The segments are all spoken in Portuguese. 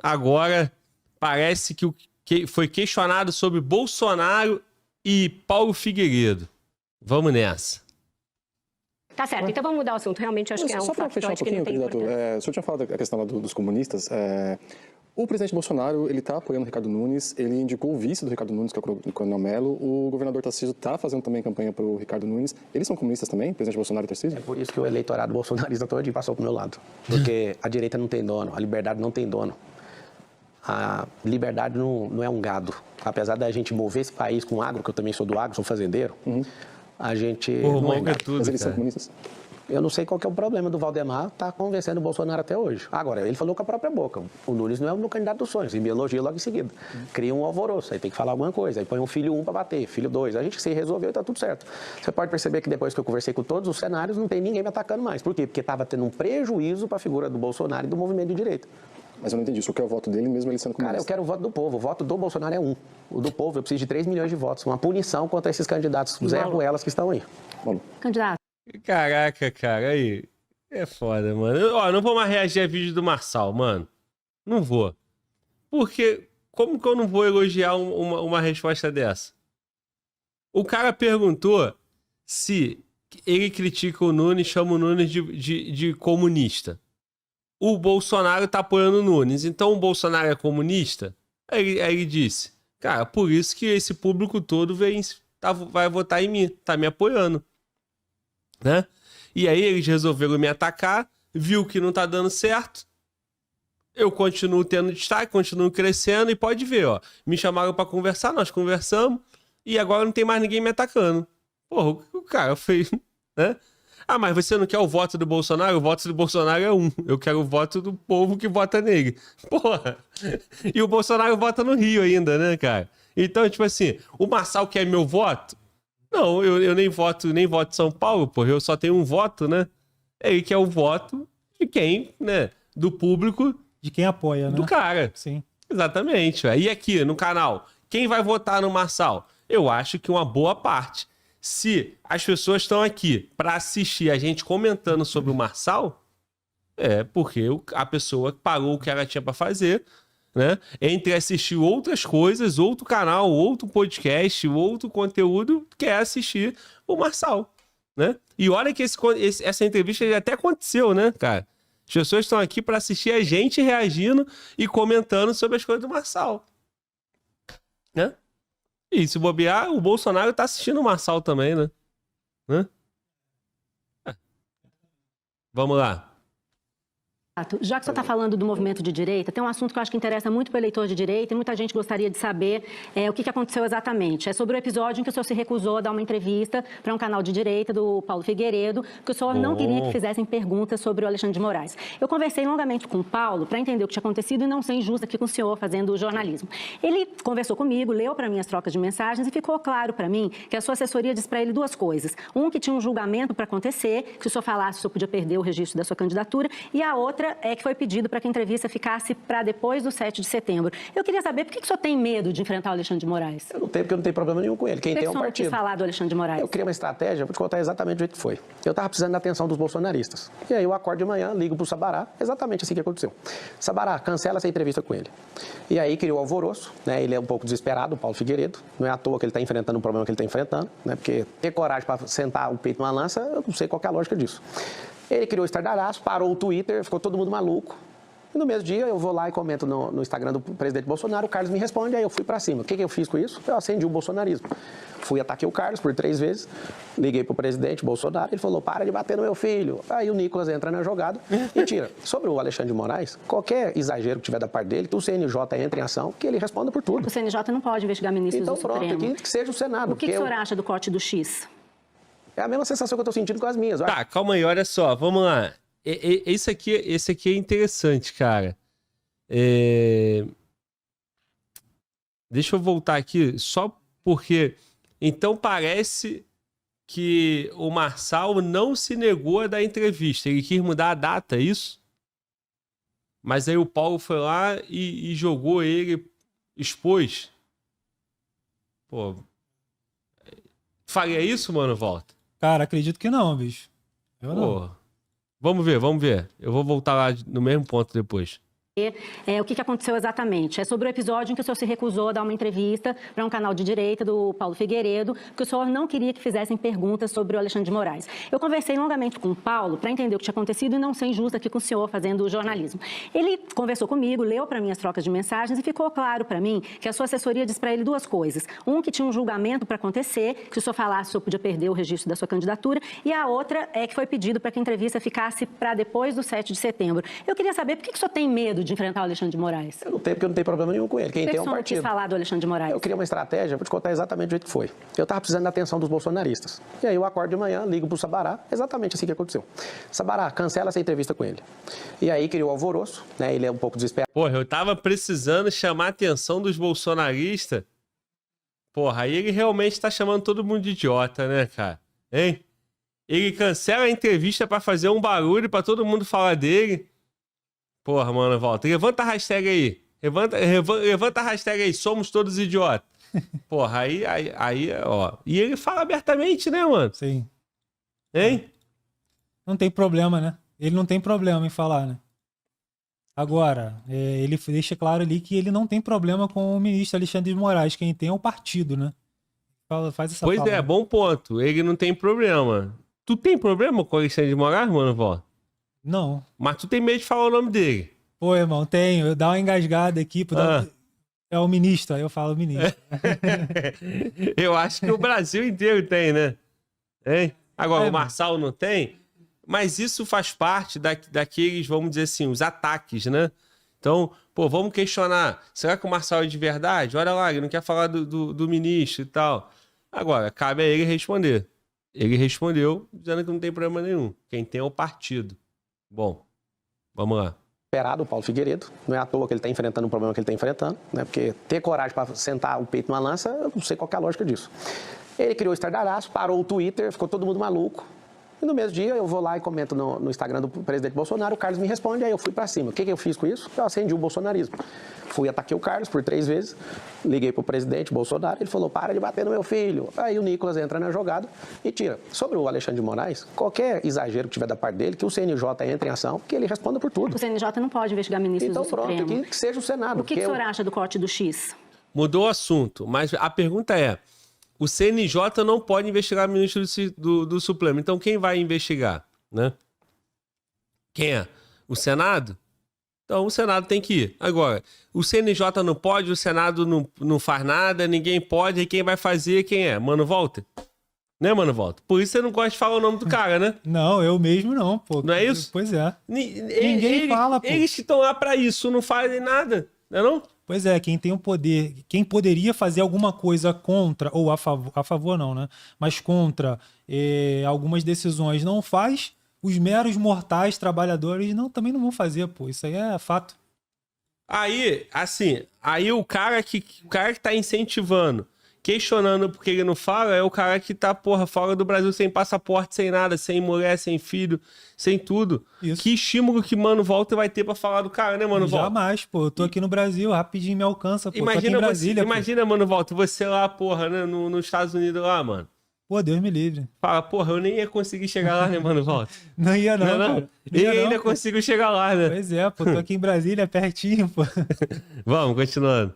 agora parece que foi questionado sobre Bolsonaro e Paulo Figueiredo. Vamos nessa. Tá certo, então vamos mudar o assunto. Realmente, acho que é um Só para fechar um pouquinho, candidato, o senhor tinha falado da questão lá dos comunistas. O presidente Bolsonaro, ele está apoiando o Ricardo Nunes, ele indicou o vice do Ricardo Nunes, que é o Coronel Mello. O governador Tarcísio está fazendo também campanha para o Ricardo Nunes. Eles são comunistas também, presidente Bolsonaro e Tarcísio? É por isso que o eleitorado bolsonarista todo passou para o meu lado. Porque a direita não tem dono, a liberdade não tem dono. A liberdade não é um gado. Apesar da gente mover esse país com agro, que eu também sou do agro, sou fazendeiro, a gente não é gado. Tudo, mas eles são comunistas? Eu não sei qual que é o problema do Valdemar estar convencendo o Bolsonaro até hoje. Agora, ele falou com a própria boca. O Nunes não é o meu candidato dos sonhos. E me elogia logo em seguida. Cria um alvoroço, aí tem que falar alguma coisa. Aí põe um filho 1 para bater, filho 2. A gente se resolveu e tá tudo certo. Você pode perceber que depois que eu conversei com todos os cenários, não tem ninguém me atacando mais. Por quê? Porque estava tendo um prejuízo para a figura do Bolsonaro e do movimento de direita. Mas eu não entendi. O senhor quer o voto dele mesmo ele sendo comunista? Cara, eu quero o voto do povo. O voto do Bolsonaro é 1. O do povo, eu preciso de 3 milhões de votos. Uma punição contra esses candidatos Zé Ruelas que estão aí. Bom. Candidato. Caraca, cara, aí. É foda, mano. Ó, não vou mais reagir a vídeo do Marçal, mano. Não vou. Porque, como que eu não vou elogiar uma resposta dessa? O cara perguntou se ele critica o Nunes, chama o Nunes de comunista. O Bolsonaro tá apoiando o Nunes, então o Bolsonaro é comunista? Aí ele disse, cara, por isso que esse público todo vai votar em mim, tá me apoiando. Né? E aí eles resolveram me atacar, viu que não tá dando certo, eu continuo tendo destaque, continuo crescendo e pode ver, ó, me chamaram pra conversar, nós conversamos e agora não tem mais ninguém me atacando. Porra, o cara fez, né? Ah, mas você não quer o voto do Bolsonaro? O voto do Bolsonaro é 1. Eu quero o voto do povo que vota nele. Porra! E o Bolsonaro vota no Rio ainda, né, cara? Então, tipo assim, o Marçal quer meu voto? Não, eu nem voto em São Paulo, porra. Eu só tenho um voto, né? Ele quer o voto de quem, né? Do público. De quem apoia, né? Do cara. Sim. Exatamente. E aqui, no canal, quem vai votar no Marçal? Eu acho que uma boa parte. Se as pessoas estão aqui para assistir a gente comentando sobre o Marçal, é porque a pessoa pagou o que ela tinha para fazer, né? Entre assistir outras coisas, outro canal, outro podcast, outro conteúdo, quer assistir o Marçal, né? E olha que essa entrevista já até aconteceu, né, cara? As pessoas estão aqui para assistir a gente reagindo e comentando sobre as coisas do Marçal, né? E se bobear, o Bolsonaro tá assistindo o Marçal também, né? Vamos lá. Já que você está falando do movimento de direita, tem um assunto que eu acho que interessa muito para o eleitor de direita e muita gente gostaria de saber o que aconteceu exatamente. É sobre o episódio em que o senhor se recusou a dar uma entrevista para um canal de direita do Paulo Figueiredo, que o senhor não queria que fizessem perguntas sobre o Alexandre de Moraes. Eu conversei longamente com o Paulo para entender o que tinha acontecido e não ser injusta aqui com o senhor fazendo jornalismo. Ele conversou comigo, leu para mim as trocas de mensagens e ficou claro para mim que a sua assessoria disse para ele 2 coisas. Que tinha um julgamento para acontecer, que se o senhor falasse, o senhor podia perder o registro da sua candidatura, e a outra é que foi pedido para que a entrevista ficasse para depois do 7 de setembro. Eu queria saber por que o senhor tem medo de enfrentar o Alexandre de Moraes? Eu não tenho, porque eu não tenho problema nenhum com ele. Quem tem é um partido. Por que o senhor não quis falar do Alexandre de Moraes? Eu criei uma estratégia, vou te contar exatamente do jeito que foi. Eu estava precisando da atenção dos bolsonaristas. E aí eu acordo de manhã, ligo pro Sabará, exatamente assim que aconteceu. Sabará, cancela essa entrevista com ele. E aí criou alvoroço, né? Ele é um pouco desesperado, o Paulo Figueiredo. Não é à toa que ele está enfrentando o problema que ele está enfrentando, né? Porque ter coragem para sentar o peito numa lança, eu não sei qual é a lógica disso. Ele criou o estardalhaço, parou o Twitter, ficou todo mundo maluco. E no mesmo dia eu vou lá e comento no Instagram do presidente Bolsonaro, o Carlos me responde, aí eu fui pra cima. O que eu fiz com isso? Eu acendi o bolsonarismo. Fui ataquei o Carlos por 3 vezes, liguei pro presidente Bolsonaro, ele falou, para de bater no meu filho. Aí o Nicolas entra na jogada e tira. Sobre o Alexandre de Moraes, qualquer exagero que tiver da parte dele, que o CNJ entre em ação, que ele responda por tudo. O CNJ não pode investigar ministros do Supremo. Então pronto, que seja o Senado. O que o senhor acha do corte do X? É a mesma sensação que eu tô sentindo com as minhas. Tá, calma aí, olha só, vamos lá. Esse aqui é interessante, cara. Deixa eu voltar aqui, só porque... Então parece que o Marçal não se negou a dar entrevista. Ele quis mudar a data, é isso? Mas aí o Paulo foi lá e jogou ele, expôs. Pô... Faria isso, mano, volta? Cara, acredito que não, bicho. Eu não. Pô, vamos ver. Eu vou voltar lá no mesmo ponto depois. O que aconteceu exatamente? É sobre o episódio em que o senhor se recusou a dar uma entrevista para um canal de direita do Paulo Figueiredo, porque o senhor não queria que fizessem perguntas sobre o Alexandre de Moraes. Eu conversei longamente com o Paulo para entender o que tinha acontecido e não ser injusta aqui com o senhor fazendo jornalismo. Ele conversou comigo, leu para mim as trocas de mensagens e ficou claro para mim que a sua assessoria disse para ele duas coisas. Um, que tinha um julgamento para acontecer, que se o senhor falasse, o senhor podia perder o registro da sua candidatura, e a outra é que foi pedido para que a entrevista ficasse para depois do 7 de setembro. Eu queria saber por que o senhor tem medo de enfrentar o Alexandre de Moraes? Eu não tenho, porque eu não tenho problema nenhum com ele. Quem tem é um partido. Quis falar do Alexandre de Moraes? Eu queria uma estratégia, vou te contar exatamente do jeito que foi. Eu estava precisando da atenção dos bolsonaristas. E aí eu acordo de manhã, ligo pro Sabará, exatamente assim que aconteceu. Sabará, cancela essa entrevista com ele. E aí criou alvoroço, né? Ele é um pouco desesperado. Porra, eu tava precisando chamar a atenção dos bolsonaristas. Porra, aí ele realmente tá chamando todo mundo de idiota, né, cara? Hein? Ele cancela a entrevista pra fazer um barulho pra todo mundo falar dele. Porra, mano, volta. Levanta a hashtag aí. Levanta a hashtag aí. Somos todos idiotas. Porra, aí, ó. E ele fala abertamente, né, mano? Sim. Hein? Não tem problema, né? Ele não tem problema em falar, né? Agora, ele deixa claro ali que ele não tem problema com o ministro Alexandre de Moraes. Quem tem é o partido, né? Faz essa Pois fala, é, né? bom ponto. Ele não tem problema. Tu tem problema com o Alexandre de Moraes, mano, vó? Não. Mas tu tem medo de falar o nome dele. Pô, irmão, tenho. Eu dou uma engasgada aqui. É o ministro, aí eu falo ministro. Eu acho que o Brasil inteiro tem, né? Hein? Agora, o Marçal não tem, mas isso faz parte daqueles, vamos dizer assim, os ataques, né? Então, pô, vamos questionar. Será que o Marçal é de verdade? Olha lá, ele não quer falar do ministro e tal. Agora, cabe a ele responder. Ele respondeu dizendo que não tem problema nenhum. Quem tem é o partido. Bom, vamos lá. Esperado o Paulo Figueiredo, não é à toa que ele está enfrentando o problema que ele está enfrentando, né? Porque ter coragem para sentar o peito numa lança, eu não sei qual que é a lógica disso. Ele criou o estardalhaço, parou o Twitter, ficou todo mundo maluco. E no mesmo dia eu vou lá e comento no Instagram do presidente Bolsonaro, o Carlos me responde, aí eu fui para cima. O que eu fiz com isso? Eu acendi o bolsonarismo. Fui, ataquei o Carlos por 3 vezes, liguei pro presidente Bolsonaro, ele falou, para de bater no meu filho. Aí o Nicolas entra na jogada e tira. Sobre o Alexandre de Moraes, qualquer exagero que tiver da parte dele, que o CNJ entre em ação, que ele responda por tudo. O CNJ não pode investigar ministros Então do pronto, Supremo. que seja o Senado. O que o senhor acha do corte do X? Mudou o assunto, mas a pergunta é, o CNJ não pode investigar ministro do Supremo, então quem vai investigar, né? Quem é? O Senado? Então o Senado tem que ir. Agora, o CNJ não pode, o Senado não faz nada, ninguém pode, e quem vai fazer quem é? Mano Walter? Né, Mano Walter? Por isso você não gosta de falar o nome do cara, né? Não, eu mesmo não, pô. Não é isso? Pois é. Ninguém fala, pô. Eles que estão lá pra isso, não fazem nada, não é não? Pois é, quem tem o poder, quem poderia fazer alguma coisa contra, ou a favor não, né? Mas contra algumas decisões não faz, os meros mortais trabalhadores também não vão fazer, pô. Isso aí é fato. Aí, assim, o cara que tá incentivando, questionando porque ele não fala, é o cara que tá, porra, fora do Brasil sem passaporte, sem nada, sem mulher, sem filho, sem tudo. Isso. Que estímulo que Mano Walter vai ter pra falar do cara, né, Mano Walter? Jamais, pô. Eu tô aqui no Brasil, rapidinho me alcança, pô. Tô aqui em Brasília, imagina, Mano Walter, você lá, porra, né, nos Estados Unidos lá, mano. Pô, Deus me livre. Fala, porra, eu nem ia conseguir chegar lá, né, Mano Walter? Não ia não, cara. Ele ainda conseguiu chegar lá, né? Pois é, pô. Tô aqui em Brasília, pertinho, pô. Vamos, continuando.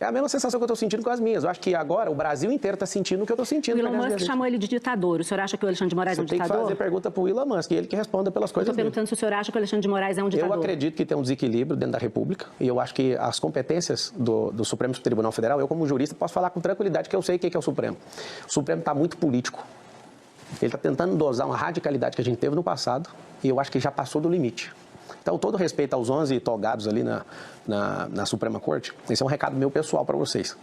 É a mesma sensação que eu estou sentindo com as minhas. Eu acho que agora o Brasil inteiro está sentindo o que eu estou sentindo. O Elon Musk chamou ele de ditador. O senhor acha que o Alexandre de Moraes é um Você tem que ditador? fazer pergunta para o Elon Musk, ele que responda pelas coisas Estou dele. perguntando se o senhor acha que o Alexandre de Moraes é um ditador. Eu acredito que tem um desequilíbrio dentro da República e eu acho que as competências do Supremo Tribunal Federal, eu como jurista posso falar com tranquilidade que eu sei o que é o Supremo. O Supremo está muito político. Ele está tentando dosar uma radicalidade que a gente teve no passado e eu acho que já passou do limite. Então, todo respeito aos 11 togados ali na Suprema Corte, esse é um recado meu pessoal para vocês.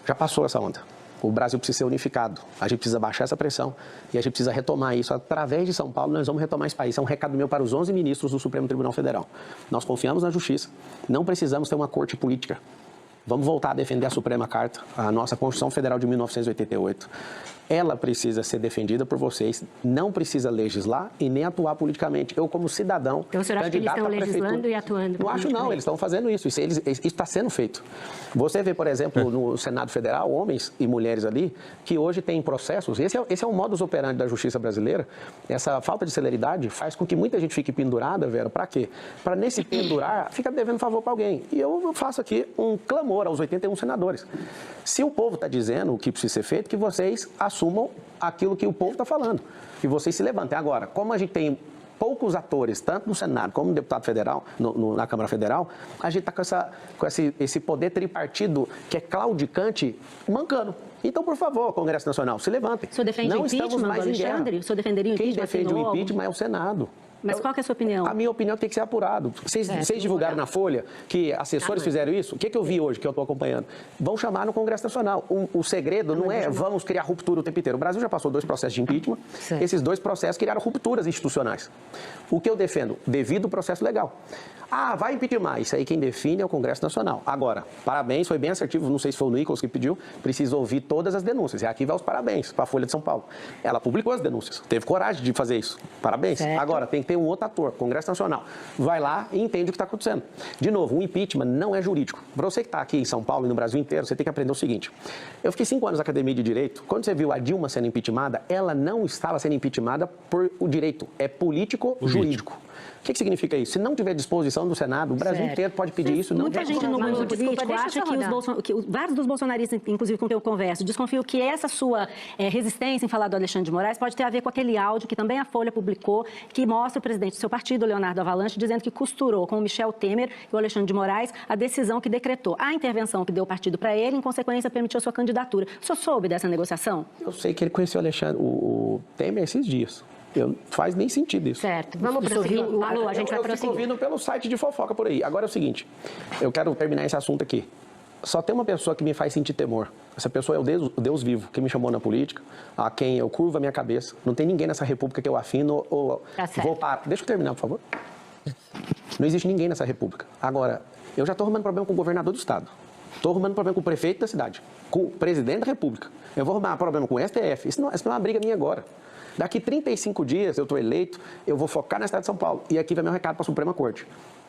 Já passou essa onda. O Brasil precisa ser unificado. A gente precisa baixar essa pressão e a gente precisa retomar isso. Através de São Paulo, nós vamos retomar esse país. Esse é um recado meu para os 11 ministros do Supremo Tribunal Federal. Nós confiamos na justiça. Não precisamos ter uma corte política. Vamos voltar a defender a Suprema Carta, a nossa Constituição Federal de 1988. Ela precisa ser defendida por vocês, não precisa legislar e nem atuar politicamente. Eu, como cidadão, Então, o senhor acha que eles estão legislando e atuando? Não acho não, eles estão fazendo isso, isso está sendo feito. Você vê, por exemplo, no Senado Federal, homens e mulheres ali, que hoje têm processos, esse é o modus operandi da justiça brasileira, essa falta de celeridade faz com que muita gente fique pendurada, Vera, para quê? Para nesse pendurar, fica devendo favor para alguém. E eu faço aqui um clamor aos 81 senadores. Se o povo está dizendo o que precisa ser feito, que vocês assumam aquilo que o povo está falando, que vocês se levantem. Agora, como a gente tem poucos atores, tanto no Senado como no deputado federal, na Câmara Federal, a gente está com esse poder tripartido que é claudicante, mancando. Então, por favor, Congresso Nacional, se levantem. O senhor defende o impeachment do Alexandre? O senhor defenderia o impeachment? Quem defende o impeachment é o Senado. Mas qual que é a sua opinião? A minha opinião é que tem que ser apurado. Vocês divulgaram na Folha que assessores fizeram isso? O que eu vi hoje, que eu estou acompanhando? Vão chamar no Congresso Nacional. O segredo não é vamos criar ruptura o tempo inteiro. O Brasil já passou 2 processos de impeachment. Certo. Esses 2 processos criaram rupturas institucionais. O que eu defendo? Devido ao processo legal. Ah, vai impedir mais. Isso aí quem define é o Congresso Nacional. Agora, parabéns, foi bem assertivo. Não sei se foi o Nicolas que pediu. Precisa ouvir todas as denúncias. E aqui vai os parabéns para a Folha de São Paulo. Ela publicou as denúncias. Teve coragem de fazer isso. Parabéns. Certo. Agora, tem que ter um outro ator, Congresso Nacional. Vai lá e entende o que está acontecendo. De novo, o impeachment não é jurídico. Para você que está aqui em São Paulo e no Brasil inteiro, você tem que aprender o seguinte. Eu fiquei 5 anos na Academia de Direito. Quando você viu a Dilma sendo impeachmentada, ela não estava sendo impeachmentada por o direito. É político-jurídico. O que significa isso? Se não tiver disposição do Senado, o Brasil inteiro pode pedir isso. Muita gente no mundo político acha que vários dos bolsonaristas, inclusive com quem eu converso, desconfiam que essa sua resistência em falar do Alexandre de Moraes pode ter a ver com aquele áudio que também a Folha publicou, que mostra o presidente do seu partido, Leonardo Avalanche, dizendo que costurou com o Michel Temer e o Alexandre de Moraes a decisão que decretou a intervenção que deu o partido para ele, em consequência permitiu a sua candidatura. O senhor soube dessa negociação? Eu sei que ele conheceu o Temer esses dias. Faz nem sentido isso. Certo. Vamos prosseguir. Alô, a gente vai prosseguir. Eu fico ouvindo pelo site de fofoca por aí. Agora é o seguinte, eu quero terminar esse assunto aqui. Só tem uma pessoa que me faz sentir temor. Essa pessoa é o Deus vivo, que me chamou na política, a quem eu curvo a minha cabeça. Não tem ninguém nessa república que eu afino ou vou parar. Deixa eu terminar, por favor. Não existe ninguém nessa república. Agora, eu já estou arrumando problema com o governador do estado. Estou arrumando problema com o prefeito da cidade, com o presidente da república. Eu vou arrumar problema com o STF. Isso não é uma briga minha agora. Daqui 35 dias eu estou eleito, eu vou focar na cidade de São Paulo. E aqui vai meu recado para a Suprema Corte.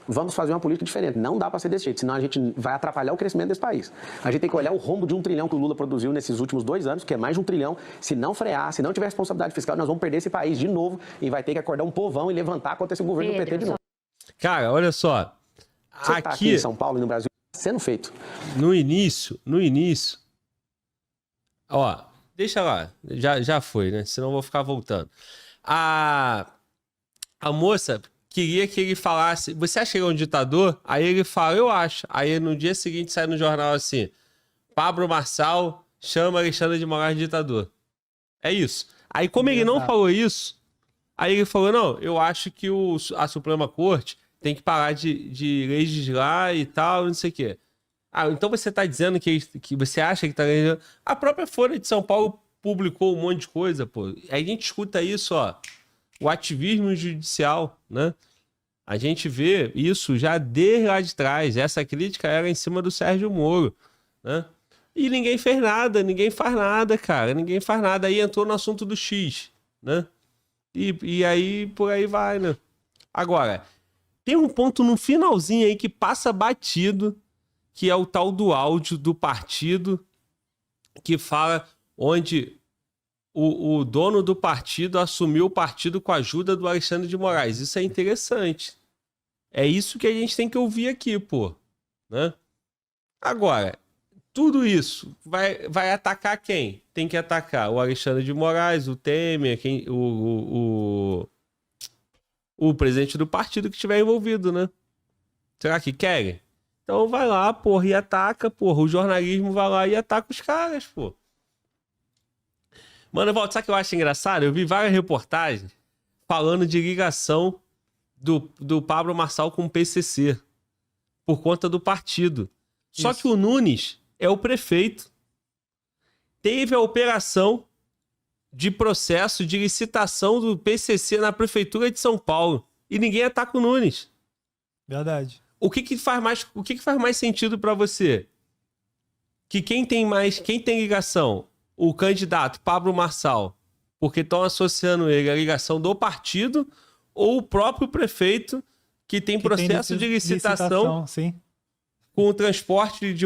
Vamos fazer uma política diferente. Não dá para ser desse jeito, senão a gente vai atrapalhar o crescimento desse país. A gente tem que olhar o rombo de 1 trilhão que o Lula produziu nesses últimos 2 anos, que é mais de 1 trilhão. Se não frear, se não tiver responsabilidade fiscal, nós vamos perder esse país de novo e vai ter que acordar um povão e levantar contra esse governo do PT de novo. Cara, olha só. Você tá aqui em São Paulo e no Brasil sendo feito. No início, ó, deixa lá, já foi, né? Senão eu vou ficar voltando. A moça queria que ele falasse, você acha que ele é um ditador? Aí ele fala, eu acho. Aí no dia seguinte sai no jornal assim, Pablo Marçal chama Alexandre de Moraes de ditador. É isso. Aí como ele não falou isso, aí ele falou, não, eu acho que a Suprema Corte tem que parar de legislar e tal, não sei o quê. Ah, então você está dizendo que você acha que está legislando? A própria Folha de São Paulo publicou um monte de coisa, pô. Aí a gente escuta isso, ó. O ativismo judicial, né? A gente vê isso já desde lá de trás. Essa crítica era em cima do Sérgio Moro, né? E ninguém fez nada, ninguém faz nada, cara. Ninguém faz nada. Aí entrou no assunto do X, né? E aí, por aí vai, né? Agora, tem um ponto no finalzinho aí que passa batido, que é o tal do áudio do partido, que fala onde o dono do partido assumiu o partido com a ajuda do Alexandre de Moraes. Isso é interessante. É isso que a gente tem que ouvir aqui, pô. Né? Agora, tudo isso vai atacar quem? Tem que atacar o Alexandre de Moraes, o Temer, o presidente do partido que estiver envolvido, né? Será que querem? Então vai lá, porra, e ataca, porra. O jornalismo vai lá e ataca os caras, pô. Mano, Valdo, sabe o que eu acho engraçado? Eu vi várias reportagens falando de ligação do Pablo Marçal com o PCC por conta do partido. Isso. Só que o Nunes é o prefeito. Teve a operação de processo de licitação do PCC na prefeitura de São Paulo e ninguém ataca o Nunes. Verdade. O que faz mais sentido para você? que quem tem ligação? O candidato Pablo Marçal, porque estão associando ele à ligação do partido, ou o próprio prefeito que tem processo de licitação sim. com o transporte de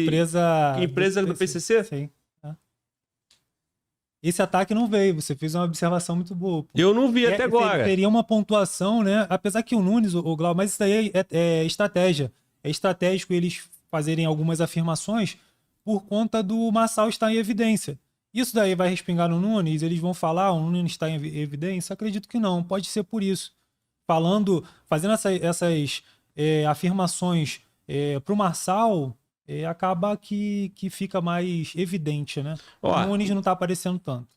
empresa do PCC? Sim. Esse ataque não veio, você fez uma observação muito boa. Pô. Eu não vi até agora. Teria uma pontuação, né? Apesar que o Nunes, o Glau, mas isso aí é estratégia. É estratégico eles fazerem algumas afirmações por conta do Marçal estar em evidência. Isso daí vai respingar no Nunes? Eles vão falar, o Nunes está em evidência? Acredito que não, pode ser por isso. Fazendo essas afirmações para o Marçal, acaba que fica mais evidente, né? Ó, o Nunes não está aparecendo tanto.